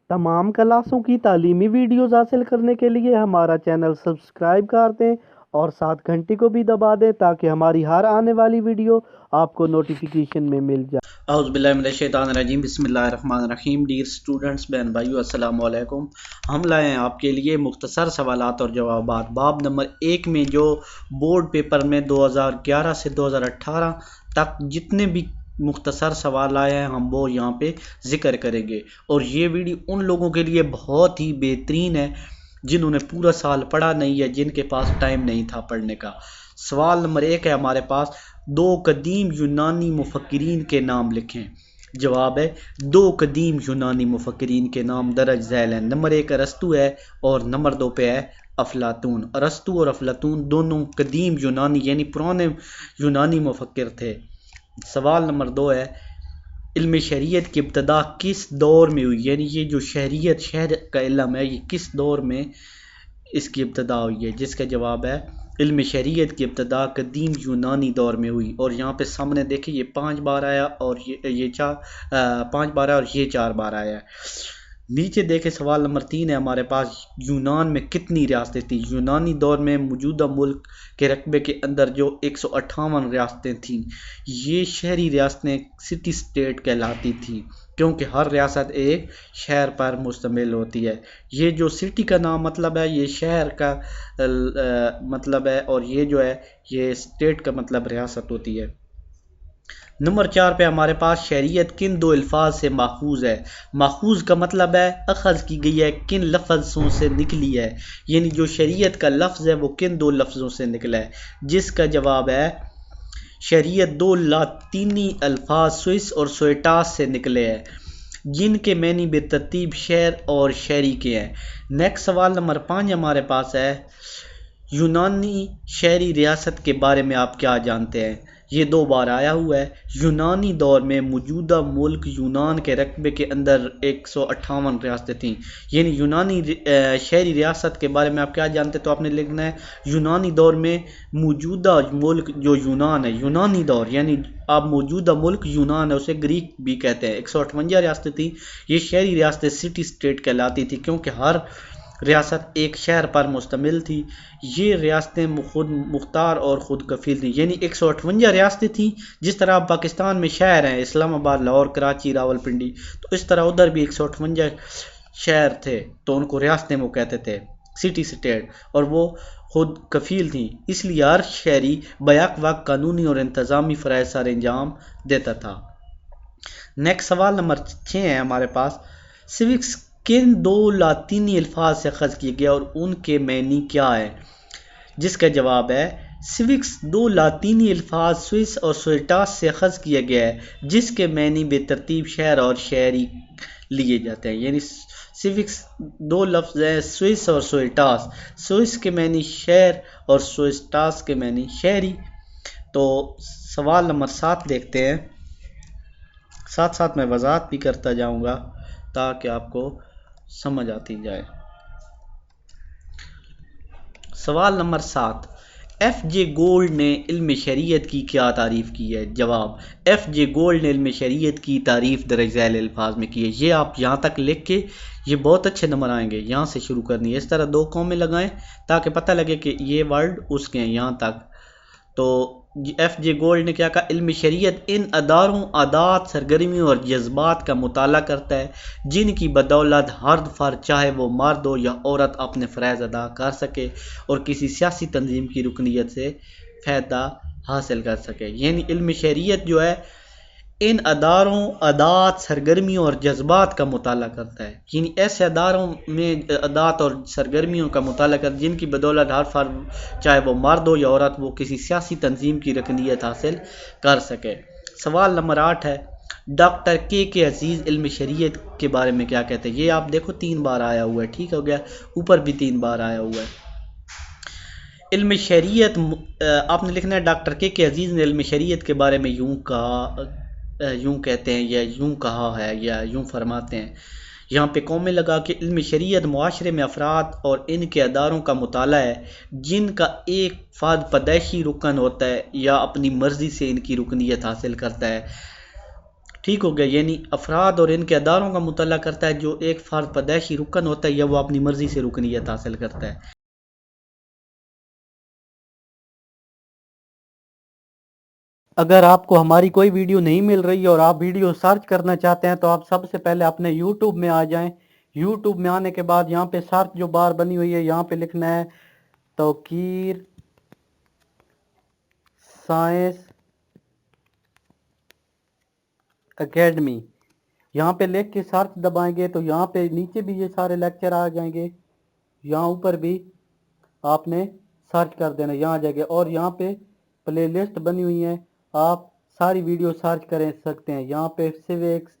तमाम क्लासों की तालीमी वीडियोस हासिल करने के लिए हमारा चैनल सब्सक्राइब कर दें और साथ घंटी को भी दबा दें ताकि हमारी हर आने वाली वीडियो आपको नोटिफिकेशन में मिल जाए। औज़ुबिल्लाहिमिनश्शैतानिर्रजीम बिस्मिल्लाहिर्रहमानिर्रहीम। डियर स्टूडेंट्स, बहन भाइयों, अस्सलाम वालेकुम। हम लाए हैं आपके लिए मुख्तसर सवालात और जवाबात। बाब नंबर 1 में जो बोर्ड पेपर में 2011 से 2018 तक जितने भी मुख्तसर सवाल आए हैं हम वो यहाँ पे ज़िक्र करेंगे। और ये वीडियो उन लोगों के लिए बहुत ही बेहतरीन है जिन्होंने पूरा साल पढ़ा नहीं है, जिनके पास टाइम नहीं था पढ़ने का। सवाल नंबर 1 है हमारे पास, दो कदीम यूनानी मुफक्किरीन के नाम लिखें। जवाब है दो कदीम यूनानी मुफक्किरीन के नाम दरज झैल हैं। नंबर 1 अरस्तु है और नंबर 2 पे है अफलातून। अरस्तु और अफलातून दोनों कदीम यूनानी यानी पुराने यूनानी मुफक्किर थे। सवाल नंबर 2 है, इल्म शरीयत की इब्तदा किस दौर में हुई, यानी ये जो शरीयत शहर का इल्म है ये किस दौर में इसकी इब्तदा हुई है। जिसका जवाब है इल्म शरीयत की इब्तदा कदीम यूनानी दौर में हुई। और यहाँ पे सामने देखिए ये 5 बार आया और ये 5 बार आया और ये 4 बार आया है। नीचे देखे सवाल नंबर 3 है हमारे पास, यूनान में कितनी रियासतें थी। यूनानी दौर में मौजूदा मुल्क के रकबे के अंदर जो 158 रियासतें थीं, ये शहरी रियासतें सिटी स्टेट कहलाती थी क्योंकि हर रियासत एक शहर पर मुश्तमिल होती है। ये जो सिटी का नाम मतलब है ये शहर का मतलब है, और ये जो है ये स्टेट का मतलब रियासत होती है। नंबर 4 पे हमारे पास शरीयत किन दो अल्फाज से माखूज है। माखूज का मतलब है अखज़ की गई है, किन लफ्ज़ों से निकली है, यानी जो शरीयत का लफ्ज़ है वो किन दो लफ्ज़ों से निकला है। जिसका जवाब है शरीयत दो लातीनी अल्फाज स्विस और सोइटास से निकले हैं जिनके मैनी बेतरतीब शहर और शहरी के हैं। नेक्स्ट सवाल नंबर 5 हमारे पास है, यूनानी शहरी रियासत के बारे में आप क्या जानते हैं। ये 2 बार आया हुआ है। यूनानी दौर में मौजूदा मुल्क यूनान के रकबे के अंदर 158 रियासतें थीं, यानी यूनानी शहरी रियासत के बारे में आप क्या जानते हैं, तो आपने लिखना है यूनानी दौर में मौजूदा मुल्क जो यूनान है, यूनानी दौर यानी अब मौजूदा मुल्क यूनान है, उसे ग्रीक भी कहते हैं। 158 रियासतें थीं। ये शहरी रियासतें सिटी स्टेट कहलाती थी क्योंकि हर रियासत एक शहर पर मुश्तमिल थी। ये रियासतें खुद मुख्तार और ख़ुद कफील थी, यानी 158 रियासतें थीं। जिस तरह पाकिस्तान में शहर हैं इस्लामाबाद, लाहौर, कराची, रावलपिंडी, तो इस तरह उधर भी 158 शहर थे, तो उनको रियासतें वो कहते थे, सिटी स्टेट, और वो खुद कफील थी। इसलिए हर शहरी बैक वक्त कानूनी और इंतज़ामी फ़राइज़ सर अंजाम देता था। नेक्स्ट सवाल नंबर 6 है हमारे पास, सिविक्स किन दो लातीनी अल्फाज से अखज़ किया गया और उनके मैनी क्या है। जिसका जवाब है सिविक्स दो लातीनी अल्फाज स्विस और सोइटास से अखज़ किया गया है जिसके मैनी बेतरतीब शहर और शहरी लिए जाते हैं। यानी सिविक्स दो लफ्ज़ हैं, स्विस और सोइटास। स्विस के मैनी शहर और सोइटास के मैनी शहरी। तो सवाल नंबर 7 देखते हैं, साथ साथ मैं वजाहत भी करता जाऊंगा ताकि आपको समझ आती जाए। सवाल नंबर 7, एफ जे गोल्ड ने इल्म शरीयत की क्या तारीफ़ की है। जवाब, एफ जे गोल्ड ने इल्म शरीयत की तारीफ़ दरज झैल अल्फाज में की है। ये आप यहाँ तक लिख के ये बहुत अच्छे नंबर आएंगे। यहाँ से शुरू करनी है, इस तरह 2 कॉमे लगाएं ताकि पता लगे कि ये वर्ड उसके हैं यहाँ तक। तो एफ जे गोल्ड ने क्या कहा, इल्म शरीयत इन अदारों, आदात, सरगर्मियों और जज्बात का मुताला करता है जिनकी बदौलत हर फर्द चाहे वो मर्द हो या औरत अपने फ़राइज़ अदा कर सके और किसी सियासी तंजीम की रुकनीत से फ़ायदा हासिल कर सके। यानी इल्म शरीयत जो है इन अदारों, आदात, सरगर्मियों और जज्बात का मुताला करता है, यानी ऐसे अदारों में आदात और सरगर्मियों का मुताला कर जिनकी बदौलत हर फर्द चाहे वो मर्द हो या औरत वो किसी सियासी तंजीम की रकनीत हासिल कर सके। सवाल नंबर 8 है, डॉक्टर के अजीज़ इल्म शरीयत के बारे में क्या कहते हैं। ये आप देखो 3 बार आया हुआ है, ठीक हो गया, ऊपर भी 3 बार आया हुआ है। इल्म शरीयत आपने लिखना है, डॉक्टर के अजीज़ ने इल्म शरीयत के बारे में यूँ कहा, यूँ कहते हैं या यूँ कहा है या यूँ फरमाते हैं। यहाँ पे कौमें लगा कि इल्म शरीयत मुआशरे में अफराद और इनके अदारों का मुताला है जिनका एक फ़र्द पैदाइशी रुकन होता है या अपनी मर्ज़ी से इनकी रुकनीत हासिल करता है। ٹھیک ہو گیا، یعنی افراد اور ان کے اداروں کا مطالعہ کرتا ہے جو ایک فرد پیدائشی رکن ہوتا ہے یا وہ اپنی مرضی سے رکنیت حاصل کرتا ہے۔ اگر آپ کو ہماری کوئی ویڈیو نہیں مل رہی اور آپ ویڈیو سرچ کرنا چاہتے ہیں تو آپ سب سے پہلے اپنے یوٹیوب میں آ جائیں۔ یوٹیوب میں آنے کے بعد یہاں پہ سرچ جو بار بنی ہوئی ہے یہاں پہ لکھنا ہے توقیر سائنس اکیڈمی، یہاں پہ لکھ کے سرچ دبائیں گے تو یہاں پہ نیچے بھی یہ سارے لیکچر آ جائیں گے، یہاں اوپر بھی آپ نے سرچ کر دینا، یہاں جائے گے اور یہاں پہ پلے لسٹ بنی ہوئی ہے، آپ ساری ویڈیو سرچ کر سکتے ہیں۔ یہاں پہ سیوکس